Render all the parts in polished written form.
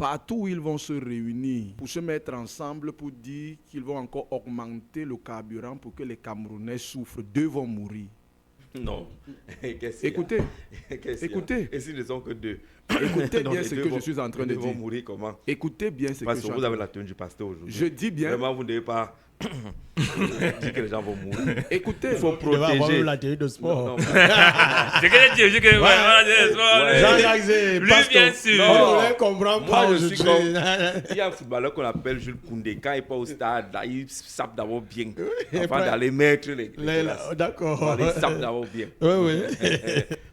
partout où ils vont se réunir pour se mettre ensemble pour dire qu'ils vont encore augmenter le carburant pour que les Camerounais souffrent, 2 vont mourir. Non. Écoutez, écoutez. Et s'ils ne sont que 2? Écoutez bien ce que je suis en train de dire. Ils vont mourir comment? Écoutez bien ce que je suis en train de dire. Parce que vous avez la tenue du pasteur aujourd'hui. Je dis bien. Vraiment, vous ne devez pas dire que les gens vont mourir. Écoutez. Il faut protéger. La tenue de sport. C'est que Jean-Jacques, lui, bien sûr. On voulait comprendre Moi, pas je suis aujourd'hui. Il y a un footballeur qu'on appelle Jules Koundé. Quand il part au stade, là, il sape d'abord bien. Avant d'aller mettre les D'accord. Il sape d'abord bien. Oui.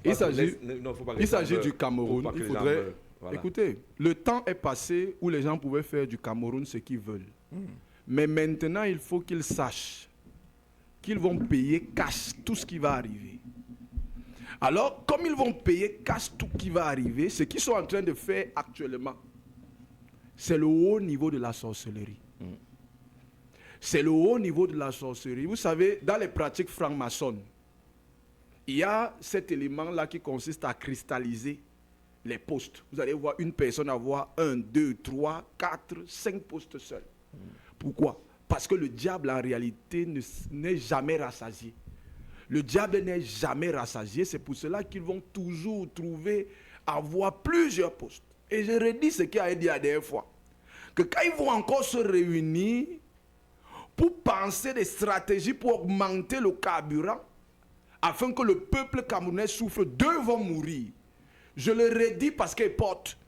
Il s'agit du Cameroun. Il faudrait... Voilà. Écoutez, le temps est passé où les gens pouvaient faire du Cameroun ce qu'ils veulent. Mais maintenant, il faut qu'ils sachent qu'ils vont payer cash tout ce qui va arriver. Alors, comme ils vont payer cash tout ce qui va arriver, ce qu'ils sont en train de faire actuellement, c'est le haut niveau de la sorcellerie. C'est le haut niveau de la sorcellerie. Vous savez, dans les pratiques franc-maçonnes, il y a cet élément-là qui consiste à cristalliser les postes. Vous allez voir une personne avoir 1, 2, 3, 4, 5 postes seuls. Pourquoi? Parce que le diable, en réalité, n'est jamais rassasié. Le diable n'est jamais rassasié. C'est pour cela qu'ils vont toujours trouver, avoir plusieurs postes. Et je redis ce qu'il a dit la dernière fois. Que quand ils vont encore se réunir pour penser des stratégies pour augmenter le carburant, afin que le peuple camerounais souffre, 2 vont mourir. Je le redis parce qu'ils portent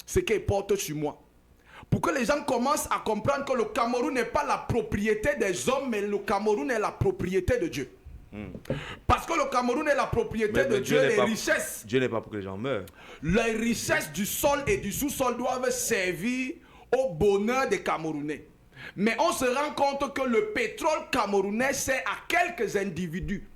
ce qu'ils portent sur moi. Pour que les gens commencent à comprendre que le Cameroun n'est pas la propriété des hommes, mais le Cameroun est la propriété de Dieu. Parce que le Cameroun est la propriété de Dieu, les richesses. Dieu n'est pas pour que les gens meurent. Les richesses du sol et du sous-sol doivent servir au bonheur des Camerounais. Mais on se rend compte que le pétrole camerounais sert à quelques individus.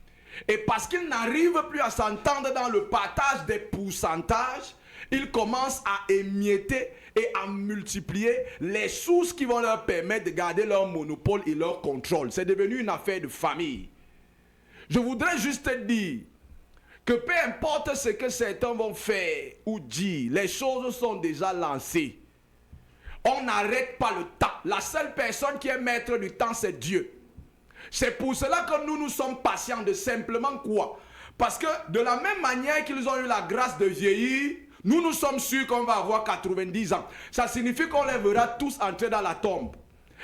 Et parce qu'ils n'arrivent plus à s'entendre dans le partage des pourcentages, ils commencent à émietter et à multiplier les sources qui vont leur permettre de garder leur monopole et leur contrôle. C'est devenu une affaire de famille. Je voudrais juste dire que peu importe ce que certains vont faire ou dire, les choses sont déjà lancées. On n'arrête pas le temps. La seule personne qui est maître du temps, c'est Dieu. C'est pour cela que nous sommes patients de simplement quoi? Parce que de la même manière qu'ils ont eu la grâce de vieillir, nous sommes sûrs qu'on va avoir 90 ans. Ça signifie qu'on les verra tous entrer dans la tombe.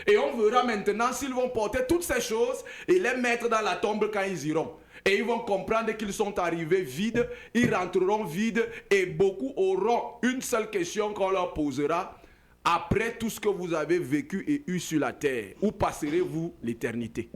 Et on verra maintenant s'ils vont porter toutes ces choses et les mettre dans la tombe quand ils iront. Et ils vont comprendre qu'ils sont arrivés vides, ils rentreront vides et beaucoup auront une seule question qu'on leur posera. Après tout ce que vous avez vécu et eu sur la terre, où passerez-vous l'éternité?